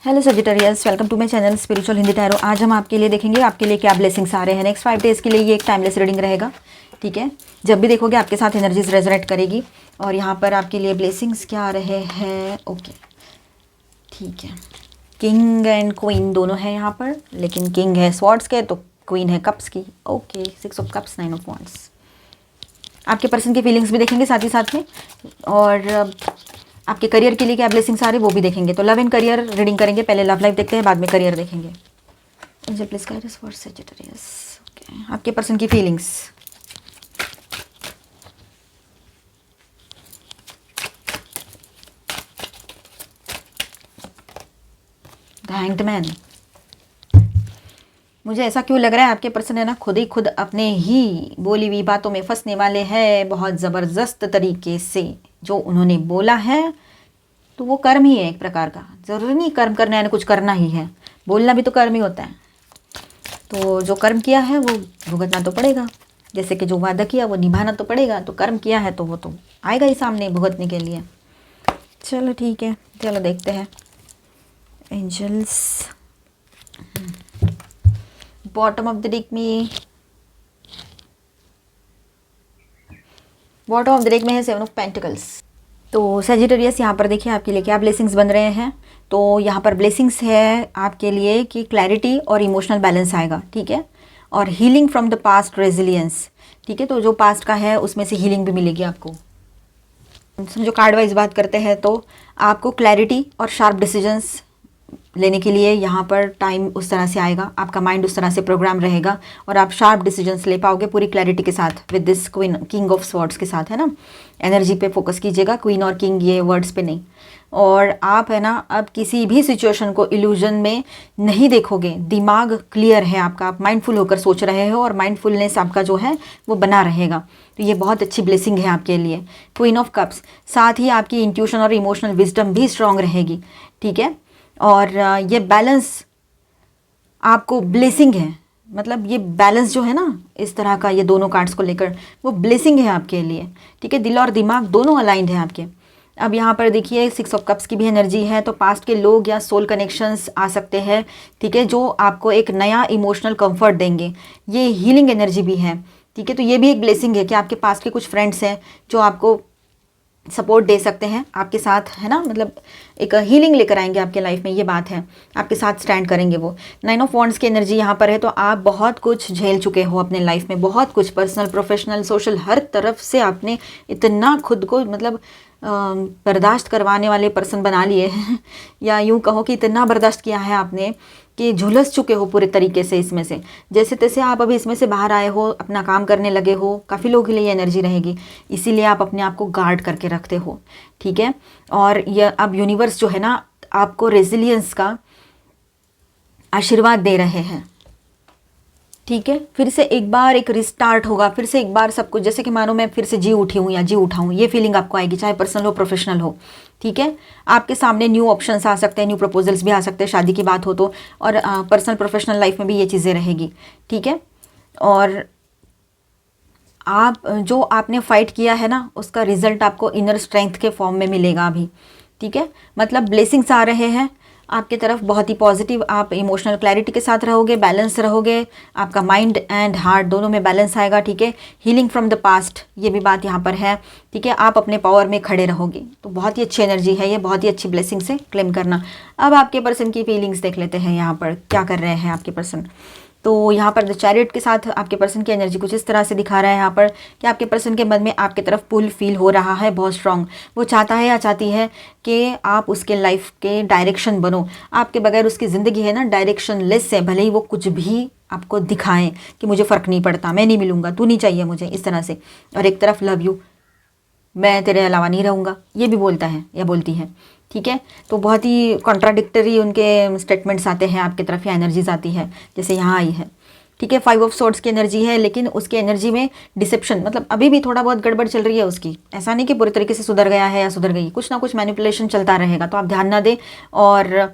Hello Sagittarius, welcome to my channel spiritual Hindi tarot. आज हम आपके लिए देखेंगे आपके लिए क्या ब्लेसिंग्स आ रहे हैं नेक्स्ट 5 डेज़ के लिए। ये एक टाइमलेस रीडिंग रहेगा, ठीक है। जब भी देखोगे आपके साथ एनर्जीज रेजोनेट करेगी। और यहाँ पर आपके लिए ब्लेसिंग्स क्या आ रहे हैं, ओके ठीक है। किंग एंड क्वीन दोनों है यहाँ पर, लेकिन किंग है स्वॉर्ड्स के तो क्वीन है कप्स की। Okay, 6 of cups, 9 of wands. आपके पर्सन की फीलिंग्स भी देखेंगे साथ ही साथ में, और आपके करियर के लिए क्या ब्लेसिंग्स आ रहे हैं वो भी देखेंगे। तो लव एंड करियर रीडिंग करेंगे, पहले लव लाइफ देखते हैं, बाद में करियर देखेंगे। Angel please guide us for Sagittarius. Okay, आपके पर्सन की फीलिंग्स। The hanged man. मुझे ऐसा क्यों लग रहा है आपके पर्सन है ना खुद अपने ही बोली हुई बातों में फंसने वाले हैं बहुत ज़बरदस्त तरीके से। जो उन्होंने बोला है तो वो कर्म ही है एक प्रकार का। ज़रूरी नहीं कर्म करना है, कुछ करना ही है, बोलना भी तो कर्म ही होता है। तो जो कर्म किया है वो भुगतना तो पड़ेगा, जैसे कि जो वादा किया वो निभाना तो पड़ेगा। तो कर्म किया है तो वो तो आएगा ही सामने भुगतने के लिए। चलो ठीक है, चलो देखते हैं angels. Bottom of the deck में, बॉटम ऑफ द डेक में है 7 ऑफ पेंटिकल्स। तो सजिटेरियस यहाँ पर देखिए आपके लिए क्या ब्लेसिंग्स बन रहे हैं। तो यहाँ पर ब्लेसिंग्स है आपके लिए कि क्लैरिटी और इमोशनल बैलेंस आएगा, ठीक है। और healing from the past, resilience, ठीक है। तो जो पास्ट का है उसमें से हीलिंग भी मिलेगी आपको। समझो कार्ड वाइज बात करते हैं तो आपको क्लैरिटी और शार्प डिसीजंस लेने के लिए यहाँ पर टाइम उस तरह से आएगा, आपका माइंड उस तरह से प्रोग्राम रहेगा और आप शार्प डिसीजंस ले पाओगे पूरी क्लैरिटी के साथ with this queen, king of swords के साथ, है ना। एनर्जी पे फोकस कीजिएगा, क्वीन और किंग ये वर्ड्स पे नहीं। और आप है ना अब किसी भी सिचुएशन को इल्यूजन में नहीं देखोगे, दिमाग क्लियर है आपका, आप माइंडफुल होकर सोच रहे हो और माइंडफुलनेस आपका जो है वो बना रहेगा। तो ये बहुत अच्छी ब्लेसिंग है आपके लिए। क्वीन ऑफ कप्स, साथ ही आपकी इंट्यूशन और इमोशनल विजडम भी स्ट्रांग रहेगी, ठीक है। और ये बैलेंस आपको ब्लेसिंग है, मतलब ये बैलेंस जो है ना इस तरह का, ये दोनों कार्ड्स को लेकर वो ब्लेसिंग है आपके लिए, ठीक है। दिल और दिमाग दोनों अलाइंड है आपके। अब यहाँ पर देखिए 6 ऑफ कप्स की भी एनर्जी है, तो पास्ट के लोग या सोल कनेक्शंस आ सकते हैं, ठीक है, जो आपको एक नया इमोशनल कंफर्ट देंगे। ये हीलिंग एनर्जी भी है, ठीक है। तो ये भी एक ब्लेसिंग है कि आपके पास के कुछ फ्रेंड्स हैं जो आपको सपोर्ट दे सकते हैं आपके साथ, है ना। मतलब एक हीलिंग लेकर आएंगे आपके लाइफ में, ये बात है, आपके साथ स्टैंड करेंगे वो। 9 ऑफ वांड्स की एनर्जी यहाँ पर है, तो आप बहुत कुछ झेल चुके हो अपने लाइफ में, बहुत कुछ पर्सनल, प्रोफेशनल, सोशल, हर तरफ से आपने इतना खुद को मतलब बर्दाश्त करवाने वाले पर्सन बना लिए हैं या यूँ कहो कि इतना बर्दाश्त किया है आपने कि झुलस चुके हो पूरे तरीके से इसमें से। जैसे तैसे आप अभी इसमें से बाहर आए हो, अपना काम करने लगे हो। काफ़ी लोगों के लिए ये एनर्जी रहेगी, इसीलिए आप अपने आप को गार्ड करके रखते हो, ठीक है। और ये अब यूनिवर्स जो है ना आपको रेजिलियंस का आशीर्वाद दे रहे हैं, ठीक है। फिर से एक बार एक रिस्टार्ट होगा, फिर से एक बार सब कुछ, जैसे कि मानो मैं फिर से जी उठी हूँ या जी उठा हूँ, ये फीलिंग आपको आएगी, चाहे पर्सनल हो प्रोफेशनल हो, ठीक है। आपके सामने न्यू ऑप्शंस आ सकते हैं, न्यू प्रपोजल्स भी आ सकते हैं, शादी की बात हो तो। और पर्सनल प्रोफेशनल लाइफ में भी ये चीज़ें रहेगी, ठीक है। और आप जो आपने फाइट किया है ना उसका रिजल्ट आपको इनर स्ट्रेंथ के फॉर्म में मिलेगा अभी, ठीक है। मतलब ब्लेसिंग्स आ रहे हैं आपकी तरफ बहुत ही पॉजिटिव। आप इमोशनल क्लैरिटी के साथ रहोगे, बैलेंस रहोगे, आपका माइंड एंड हार्ट दोनों में बैलेंस आएगा, ठीक है। हीलिंग फ्रॉम द पास्ट, ये भी बात यहाँ पर है, ठीक है। आप अपने पावर में खड़े रहोगे, तो बहुत ही अच्छी एनर्जी है ये, बहुत ही अच्छी ब्लेसिंग से क्लेम करना। अब आपके पर्सन की फीलिंग्स देख लेते हैं, यहाँ पर क्या कर रहे हैं आपके पर्सन। तो यहाँ पर द चैरियट के साथ आपके पर्सन की एनर्जी कुछ इस तरह से दिखा रहा है यहाँ पर कि आपके पर्सन के मन में आपकी तरफ पुल फील हो रहा है बहुत स्ट्रांग। वो चाहता है या चाहती है कि आप उसके लाइफ के डायरेक्शन बनो। आपके बगैर उसकी ज़िंदगी है ना डायरेक्शन लेस है, भले ही वो कुछ भी आपको दिखाएं कि मुझे फ़र्क नहीं पड़ता, मैं नहीं मिलूँगा, तू नहीं चाहिए मुझे, इस तरह से। और एक तरफ लव यू, मैं तेरे अलावा नहीं रहूँगा, ये भी बोलता है या बोलती है, ठीक है। तो बहुत ही कॉन्ट्राडिक्टरी उनके स्टेटमेंट्स आते हैं आपकी तरफ या एनर्जीज आती है, जैसे यहाँ आई है, ठीक है। 5 ऑफ सोर्ड्स की एनर्जी है, लेकिन उसकी एनर्जी में डिसेप्शन, मतलब अभी भी थोड़ा बहुत गड़बड़ चल रही है उसकी। ऐसा नहीं कि पूरी तरीके से सुधर गया है या सुधर गई, कुछ ना कुछ मैनिपुलेशन चलता रहेगा, तो आप ध्यान ना दें। और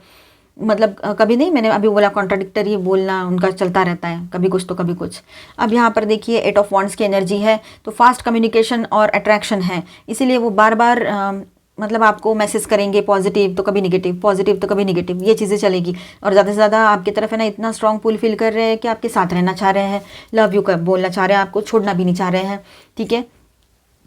मतलब कभी नहीं, मैंने अभी बोला कॉन्ट्राडिक्टरी बोलना उनका चलता रहता है, कभी कुछ तो कभी कुछ। अब यहाँ पर देखिए 8 ऑफ वांड्स की एनर्जी है, तो फास्ट कम्युनिकेशन और अट्रैक्शन है, इसीलिए वो बार बार मतलब आपको मैसेज करेंगे पॉजिटिव तो कभी नेगेटिव, पॉजिटिव तो कभी नेगेटिव, ये चीज़ें चलेगी। और ज़्यादा से ज़्यादा आपकी तरफ है ना इतना स्ट्रॉन्ग पुल फील कर रहे हैं कि आपके साथ रहना चाह रहे हैं, लव यू का बोलना चाह रहे हैं, आपको छोड़ना भी नहीं चाह रहे हैं, ठीक है।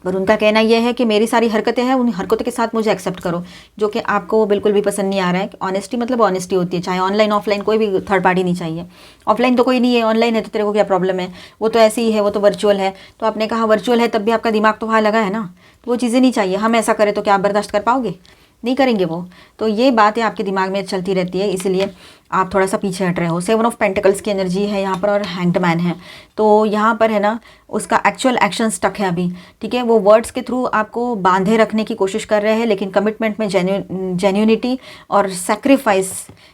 पर उनका कहना यह है कि मेरी सारी हरकतें हैं, उन हरकतों के साथ मुझे एक्सेप्ट करो, जो कि आपको बिल्कुल भी पसंद नहीं आ रहा है। ऑनेस्टी मतलब ऑनेस्टी होती है, चाहे ऑनलाइन ऑफलाइन, कोई भी थर्ड पार्टी नहीं चाहिए। ऑफलाइन तो कोई नहीं है, ऑनलाइन है तो तेरे को क्या प्रॉब्लम है, वो तो ऐसी ही है, वो तो वर्चुअल है। तो आपने कहा वर्चुअल है तब भी आपका दिमाग तो वहाँ लगा है ना, तो वो चीज़ें नहीं चाहिए। हम ऐसा करें तो क्या आप बर्दाश्त कर पाओगे? नहीं करेंगे वो। तो ये बातें आपके दिमाग में चलती रहती है, इसलिए आप थोड़ा सा पीछे हट रहे हो। 7 ऑफ पेंटिकल्स की एनर्जी है यहाँ पर और हैंग्ड मैन है। तो यहाँ पर है ना उसका एक्चुअल एक्शन स्टक है अभी, ठीक है। वो वर्ड्स के थ्रू आपको बांधे रखने की कोशिश कर रहे हैं, लेकिन कमिटमेंट में जेन्यूनिटी और सेक्रीफाइस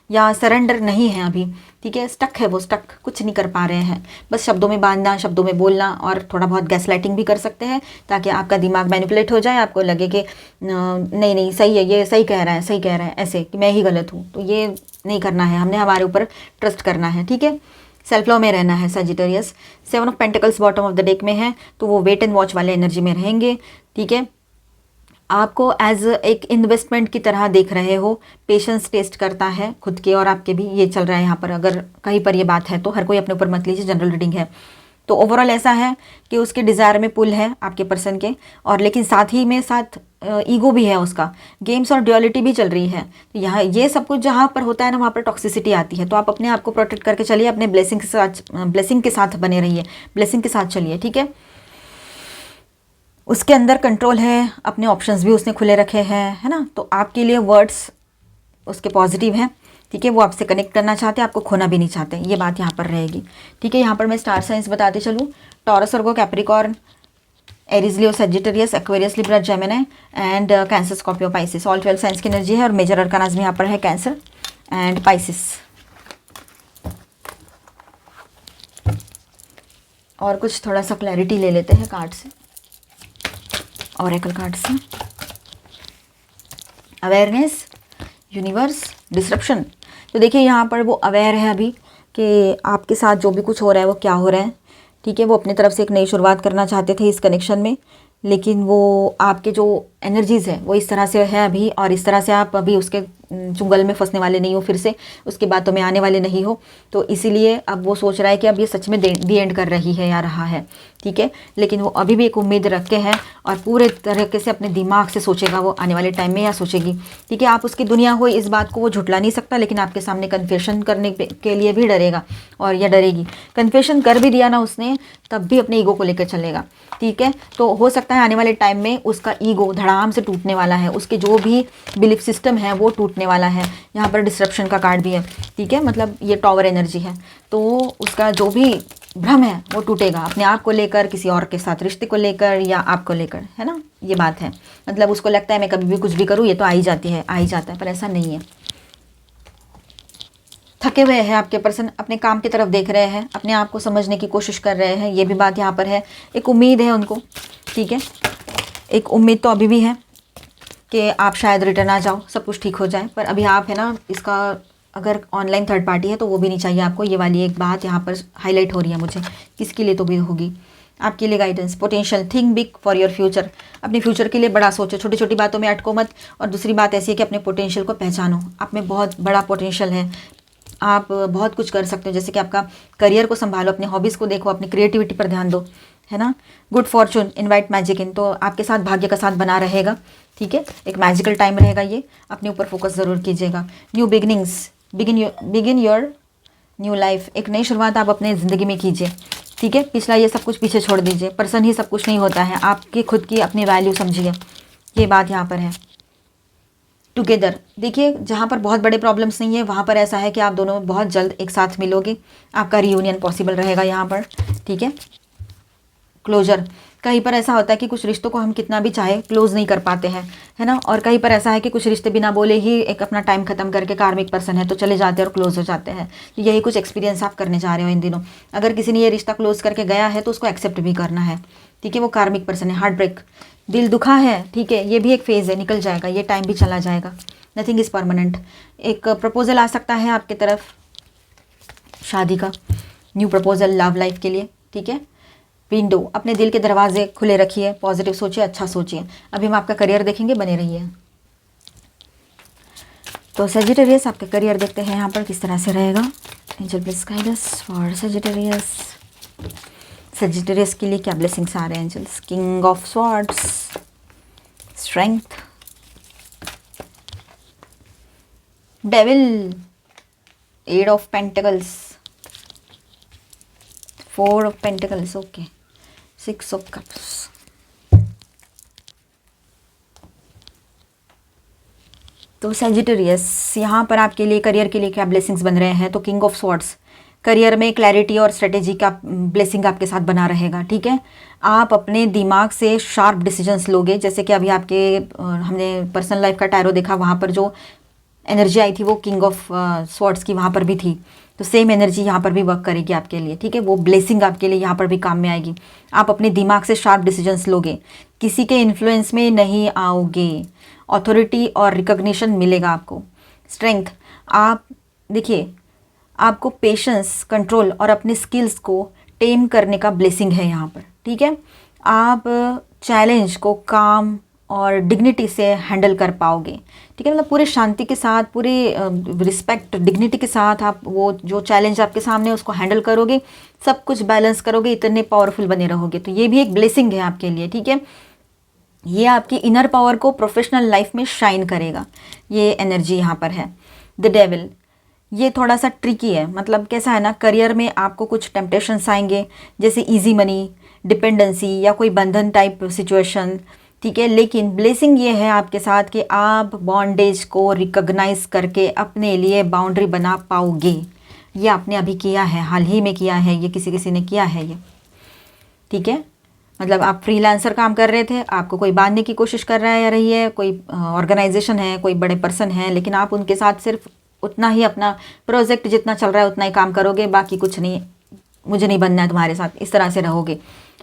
या सरेंडर नहीं है अभी, ठीक है। स्टक है वो, स्टक, कुछ नहीं कर पा रहे हैं, बस शब्दों में बांधना, शब्दों में बोलना, और थोड़ा बहुत गैसलाइटिंग भी कर सकते हैं ताकि आपका दिमाग मैनिपुलेट हो जाए, आपको लगे कि नहीं नहीं सही है, ये सही कह रहा है, सही कह रहा है, ऐसे कि मैं ही गलत हूँ। तो ये नहीं करना है, हमने हमारे ऊपर ट्रस्ट करना है, ठीक है। सेल्फ लव में रहना है Sagittarius. 7 of pentacles bottom of the deck में है, तो वो वेट एंड वॉच वाले एनर्जी में रहेंगे, ठीक है। आपको एज एक इन्वेस्टमेंट की तरह देख रहे हो, पेशेंस टेस्ट करता है खुद के और आपके भी, ये चल रहा है यहाँ पर। अगर कहीं पर ये बात है तो हर कोई अपने ऊपर मत लीजिए, जनरल रीडिंग है। तो ओवरऑल ऐसा है कि उसके डिज़ायर में पुल है आपके पर्सन के, और लेकिन साथ ही में साथ ईगो भी है उसका, गेम्स और ड्यूअलिटी भी चल रही है। तो यहाँ ये सब कुछ जहाँ पर होता है ना, वहाँ पर टॉक्सिसिटी आती है। तो आप अपने आप को प्रोटेक्ट करके चलिए, अपने ब्लेसिंग के साथ बने रहिए, ब्लेसिंग के साथ चलिए, ठीक है। उसके अंदर कंट्रोल है, अपने ऑप्शंस भी उसने खुले रखे हैं, है ना। तो आपके लिए वर्ड्स उसके पॉजिटिव हैं, ठीक है। वो आपसे कनेक्ट करना चाहते हैं, आपको खोना भी नहीं चाहते, ये बात यहाँ पर रहेगी, ठीक है। यहाँ पर मैं स्टार साइंस बताते चलूँ, taurus, Virgo, Capricorn, Aries, Leo, Sagittarius, Aquarius, Libra, Gemini and cancer, Scorpio, Pisces, all 12 science की एनर्जी है। और मेजर अरकानाज में यहाँ पर है कैंसर एंड पाइसिस। और कुछ थोड़ा सा क्लैरिटी ले लेते हैं कार्ड से, ऑरेकल कार्ड से। Awareness, universe, disruption. तो देखिए यहाँ पर वो अवेयर है अभी कि आपके साथ जो भी कुछ हो रहा है वो क्या हो रहा है, ठीक है। वो अपनी तरफ से एक नई शुरुआत करना चाहते थे इस कनेक्शन में, लेकिन वो आपके जो एनर्जीज़ है वो इस तरह से है अभी, और इस तरह से आप अभी उसके चुंगल में फंसने वाले नहीं हो, फिर से उसकी बातों में आने वाले नहीं हो। तो इसीलिए अब वो सोच रहा है कि अब ये सच में दी एंड कर रही है या रहा है, ठीक है। लेकिन वो अभी भी एक उम्मीद रख के है और पूरे तरीके से अपने दिमाग से सोचेगा वो आने वाले टाइम में, या सोचेगी, ठीक है। आप उसकी दुनिया हो, इस बात को वो झुटला नहीं सकता, लेकिन आपके सामने कन्फेशन करने के लिए भी डरेगा, और या डरेगी। कन्फेशन कर भी दिया ना उसने, तब भी अपने ईगो को लेकर चलेगा, ठीक है। तो हो सकता है आने वाले टाइम में उसका ईगो धड़ाम से टूटने वाला है, उसके जो भी बिलीफ सिस्टम है वो टूटने वाला है। यहाँ पर डिस्ट्रप्शन का कार्ड भी है, ठीक है, मतलब ये टॉवर एनर्जी है। तो उसका जो भी भ्रम है वो टूटेगा, अपने आप को लेकर, किसी और के साथ रिश्ते को लेकर, या आपको लेकर, है ना, ये बात है। मतलब उसको लगता है मैं कभी भी कुछ भी करूँ ये तो आ ही जाती है, आ ही जाता है, पर ऐसा नहीं है। थके हुए हैं आपके पर्सन, अपने काम की तरफ देख रहे हैं, अपने आप को समझने की कोशिश कर रहे हैं, ये भी बात यहाँ पर है। एक उम्मीद है उनको, ठीक है, एक उम्मीद तो अभी भी है कि आप शायद रिटर्न आ जाओ, सब कुछ ठीक हो जाए। पर अभी आप है ना, इसका अगर ऑनलाइन थर्ड पार्टी है तो वो भी नहीं चाहिए आपको। ये वाली एक बात यहाँ पर हाईलाइट हो रही है मुझे, किसके लिए तो भी होगी, आपके लिए guidance, potential, think big for your future. अपने फ्यूचर के लिए बड़ा सोचो, छोटी छोटी बातों में अटको मत। और दूसरी बात ऐसी है कि अपने पोटेंशियल को पहचानो, आप में बहुत बड़ा पोटेंशियल है, आप बहुत कुछ कर सकते हो। जैसे कि आपका करियर को संभालो, अपनी हॉबीज़ को देखो, अपनी क्रिएटिविटी पर ध्यान दो, है ना। गुड फॉर्चून, इनवाइट मैजिक इन, तो आपके साथ भाग्य का साथ बना रहेगा, ठीक है। एक मैजिकल टाइम रहेगा ये, अपने ऊपर फोकस ज़रूर कीजिएगा। New beginnings, begin your new life, एक नई शुरुआत आप अपने ज़िंदगी में कीजिए, ठीक है। पिछला ये सब कुछ पीछे छोड़ दीजिए, पर्सन ही सब कुछ नहीं होता है, आपकी खुद की अपनी वैल्यू समझिए, ये बात यहाँ पर है। टुगेदर, देखिए जहाँ पर बहुत बड़े प्रॉब्लम्स नहीं है वहाँ पर ऐसा है कि आप दोनों बहुत जल्द एक साथ मिलोगे, आपका रियूनियन पॉसिबल रहेगा यहाँ पर, ठीक है। क्लोजर, कहीं पर ऐसा होता है कि कुछ रिश्तों को हम कितना भी चाहे क्लोज नहीं कर पाते हैं, है ना। और कहीं पर ऐसा है कि कुछ रिश्ते बिना बोले ही एक अपना टाइम खत्म करके, कार्मिक पर्सन है तो चले जाते हैं और क्लोज हो जाते हैं। तो यही कुछ एक्सपीरियंस आप करने जा रहे हो इन दिनों। अगर किसी ने ये रिश्ता क्लोज करके गया है तो उसको एक्सेप्ट भी करना है, ठीक है। वो कार्मिक पर्सन है, हार्ट ब्रेक, दिल दुखा है, ठीक है, ये भी एक फेज़ है, निकल जाएगा, ये टाइम भी चला जाएगा, नथिंग इज़ परमानेंट। एक प्रपोजल आ सकता है आपकी तरफ शादी का, न्यू प्रपोजल लव लाइफ के लिए, ठीक है। विंडो, अपने दिल के दरवाजे खुले रखिए, पॉजिटिव सोचिए, अच्छा सोचिए। अभी हम आपका करियर देखेंगे, बने रहिए। तो सेजिटेरियस आपका करियर देखते हैं यहाँ पर किस तरह से रहेगा। Angel please guide us for Sagittarius. Sagittarius के लिए क्या ब्लेसिंग्स आ रहे हैं angels? King of swords, strength, devil, eight of pentacles, four of pentacles, okay, six of cups. तो सेजिटेरियस यहाँ पर आपके लिए करियर के लिए क्या ब्लेसिंग्स बन रहे हैं? तो किंग ऑफ स्वॉर्ड्स, करियर में क्लैरिटी और स्ट्रेटेजी का ब्लेसिंग आपके साथ बना रहेगा, ठीक है। आप अपने दिमाग से शार्प डिसीजंस लोगे, जैसे कि अभी आपके हमने पर्सनल लाइफ का टैरो देखा, वहाँ पर जो एनर्जी आई थी वो किंग ऑफ स्वॉर्ड्स की वहाँ पर भी थी। तो सेम एनर्जी यहाँ पर भी वर्क करेगी आपके लिए, ठीक है। वो ब्लेसिंग आपके लिए यहाँ पर भी काम में आएगी। आप अपने दिमाग से शार्प डिसीजंस लोगे, किसी के इन्फ्लुएंस में नहीं आओगे, अथॉरिटी और रिकॉग्निशन मिलेगा आपको। स्ट्रेंथ, आप देखिए आपको पेशेंस, कंट्रोल और अपने स्किल्स को टेम करने का ब्लेसिंग है यहाँ पर, ठीक है। आप चैलेंज को काम और डिग्निटी से हैंडल कर पाओगे, ठीक है। मतलब पूरे शांति के साथ, पूरे रिस्पेक्ट, डिग्निटी के साथ आप वो जो चैलेंज आपके सामने है उसको हैंडल करोगे, सब कुछ बैलेंस करोगे, इतने पावरफुल बने रहोगे। तो ये भी एक ब्लेसिंग है आपके लिए, ठीक है। ये आपकी इनर पावर को प्रोफेशनल लाइफ में शाइन करेगा, ये एनर्जी यहाँ पर है। द डेविल, ये थोड़ा सा ट्रिकी है, मतलब कैसा है ना, करियर में आपको कुछ टेम्पटेशंस आएंगे, जैसे इजी मनी, डिपेंडेंसी या कोई बंधन टाइप सिचुएशन, ठीक है। लेकिन ब्लेसिंग ये है आपके साथ कि आप बॉन्डेज को रिकॉग्नाइज करके अपने लिए बाउंड्री बना पाओगे। ये आपने अभी किया है, हाल ही में किया है, ये किसी ने किया है ये, ठीक है। मतलब आप फ्रीलांसर काम कर रहे थे, आपको कोई बांधने की कोशिश कर रहा है या रही है, कोई ऑर्गेनाइजेशन है, कोई बड़े पर्सन है, लेकिन आप उनके साथ सिर्फ उतना ही अपना प्रोजेक्ट जितना चल रहा है उतना ही काम करोगे, बाकी कुछ नहीं, मुझे नहीं बनना है तुम्हारे साथ, इस तरह से रहोगे।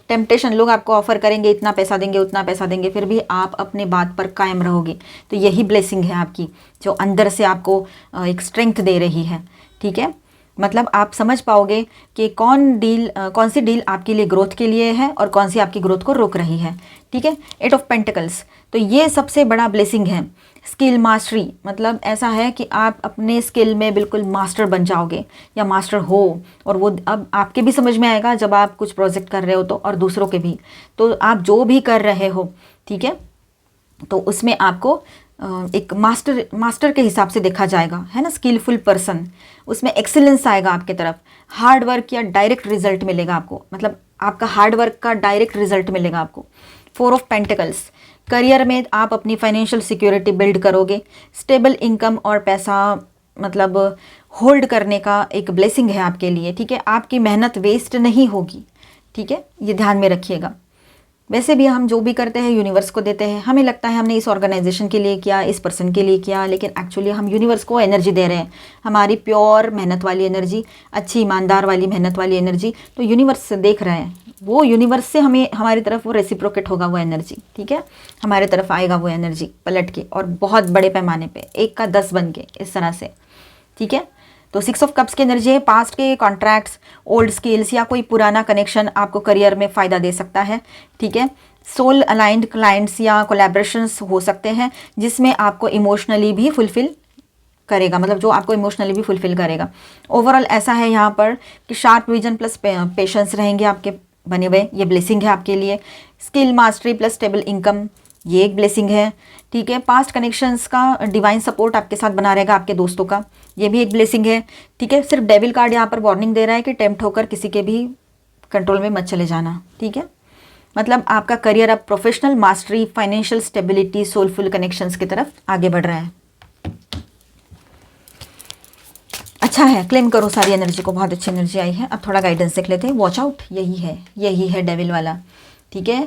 टेम्पटेशन, लोग आपको ऑफर करेंगे, इतना पैसा देंगे, उतना पैसा देंगे, फिर भी आप अपने बात पर कायम रहोगे। तो यही ब्लेसिंग है आपकी, जो अंदर से आपको एक स्ट्रेंथ दे रही है, ठीक है। मतलब आप समझ पाओगे कि कौन सी डील आपके लिए ग्रोथ के लिए है और कौन सी आपकी ग्रोथ को रोक रही है, ठीक है। एट ऑफ पेंटिकल्स, तो ये सबसे बड़ा ब्लेसिंग है। स्किल मास्टरी, मतलब ऐसा है कि आप अपने स्किल में बिल्कुल मास्टर बन जाओगे या मास्टर हो, और वो अब आपके भी समझ में आएगा जब आप कुछ प्रोजेक्ट कर रहे हो तो, और दूसरों के भी। तो आप जो भी कर रहे हो, ठीक है, तो उसमें आपको एक मास्टर के हिसाब से देखा जाएगा, है ना, स्किलफुल पर्सन, उसमें एक्सीलेंस आएगा आपके तरफ। हार्ड वर्क या डायरेक्ट रिजल्ट मिलेगा आपको, मतलब आपका हार्ड वर्क का डायरेक्ट रिजल्ट मिलेगा आपको। फोर ऑफ पेंटिकल्स, करियर में आप अपनी फाइनेंशियल सिक्योरिटी बिल्ड करोगे, स्टेबल इनकम और पैसा मतलब होल्ड करने का एक ब्लेसिंग है आपके लिए, ठीक है। आपकी मेहनत वेस्ट नहीं होगी, ठीक है, ये ध्यान में रखिएगा। वैसे भी हम जो भी करते हैं यूनिवर्स को देते हैं, हमें लगता है हमने इस ऑर्गेनाइजेशन के लिए किया, इस पर्सन के लिए किया, लेकिन एक्चुअली हम यूनिवर्स को एनर्जी दे रहे हैं, हमारी प्योर मेहनत वाली एनर्जी, अच्छी ईमानदार वाली मेहनत वाली एनर्जी। तो यूनिवर्स देख रहे हैं, वो यूनिवर्स से हमें हमारी तरफ वो रेसिप्रोकेट होगा वो एनर्जी, ठीक है, हमारे तरफ आएगा वो एनर्जी पलट के, और बहुत बड़े पैमाने पे, 1 का 10 बन के, इस तरह से, ठीक है। तो 6 ऑफ कप्स की एनर्जी है, पास्ट के कॉन्ट्रैक्ट्स, ओल्ड स्किल्स या कोई पुराना कनेक्शन आपको करियर में फ़ायदा दे सकता है, ठीक है। सोल अलाइंड क्लाइंट्स या कोलैबोरेशंस हो सकते हैं जिसमें आपको इमोशनली भी फुलफिल करेगा, मतलब जो आपको इमोशनली भी फुलफिल करेगा। ओवरऑल ऐसा है यहाँ पर कि शार्प विजन प्लस पेशेंस रहेंगे आपके बने हुए, ये ब्लेसिंग है आपके लिए। Skill mastery plus stable income, ये एक ब्लेसिंग है, ठीक है। पास्ट कनेक्शंस का डिवाइन सपोर्ट आपके साथ बना रहेगा, आपके दोस्तों का, ये भी एक ब्लेसिंग है, ठीक है। सिर्फ डेविल कार्ड यहाँ पर वार्निंग दे रहा है कि टेम्प्ट होकर किसी के भी कंट्रोल में मत चले जाना, ठीक है। मतलब आपका करियर अब professional mastery, financial stability, soulful connections की तरफ आगे बढ़ रहा है। अच्छा है, क्लेम करो सारी एनर्जी को, बहुत अच्छी एनर्जी आई है। अब थोड़ा गाइडेंस देख लेते हैं। वॉच आउट, यही है डेविल वाला, ठीक है।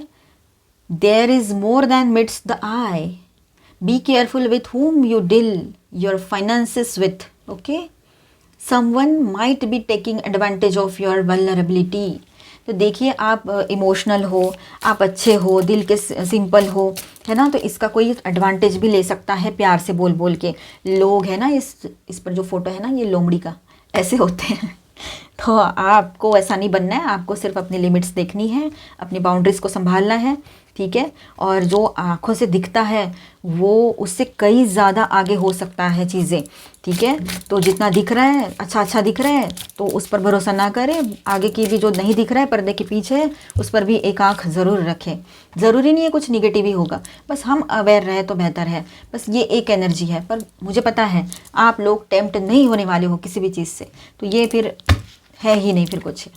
There is more than meets the eye, be careful with whom you deal your finances with, okay? Someone might be taking advantage of your vulnerability. तो देखिए, आप इमोशनल हो, आप अच्छे हो, दिल के सिंपल हो, है ना, तो इसका कोई एडवांटेज भी ले सकता है प्यार से बोल बोल के। लोग है ना, इस पर जो फोटो है ना, ये लोमड़ी का ऐसे होते हैं। तो आपको ऐसा नहीं बनना है, आपको सिर्फ अपनी लिमिट्स देखनी है, अपनी बाउंड्रीज को संभालना है, ठीक है। और जो आँखों से दिखता है वो उससे कई ज़्यादा आगे हो सकता है चीज़ें, ठीक है। तो जितना दिख रहा है अच्छा दिख रहा है तो उस पर भरोसा ना करें, आगे की भी जो नहीं दिख रहा है पर्दे के पीछे है उस पर भी एक आँख ज़रूर रखें। ज़रूरी नहीं है कुछ निगेटिव ही होगा, बस हम अवेयर रहे तो बेहतर है। बस ये एक एनर्जी है, पर मुझे पता है आप लोग टेम्प्ट नहीं होने वाले हो किसी भी चीज़ से, तो ये फिर है ही नहीं फिर कुछ,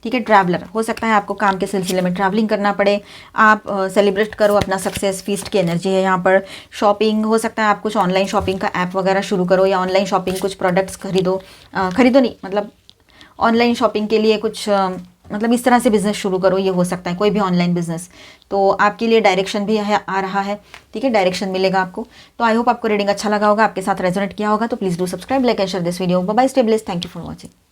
ठीक है। ट्रैवलर हो सकता है आपको काम के सिलसिले में ट्रैवलिंग करना पड़े, आप सेलिब्रेट करो अपना सक्सेस, फीस्ट की एनर्जी है यहाँ पर। शॉपिंग हो सकता है आप कुछ ऑनलाइन शॉपिंग का ऐप वगैरह शुरू करो, या ऑनलाइन शॉपिंग कुछ प्रोडक्ट्स खरीदो, खरीदो नहीं मतलब ऑनलाइन शॉपिंग के लिए कुछ मतलब इस तरह से बिजनेस शुरू करो, ये हो सकता है कोई भी ऑनलाइन बिजनेस। तो आपके लिए डायरेक्शन भी है आ रहा है, ठीक है, डायरेक्शन मिलेगा आपको। तो आई होप आपको रीडिंग अच्छा लगा होगा, आपके साथ रेजोनेट किया होगा। तो please do subscribe, like and share this video. Bye bye, stay blessed, thank you for watching.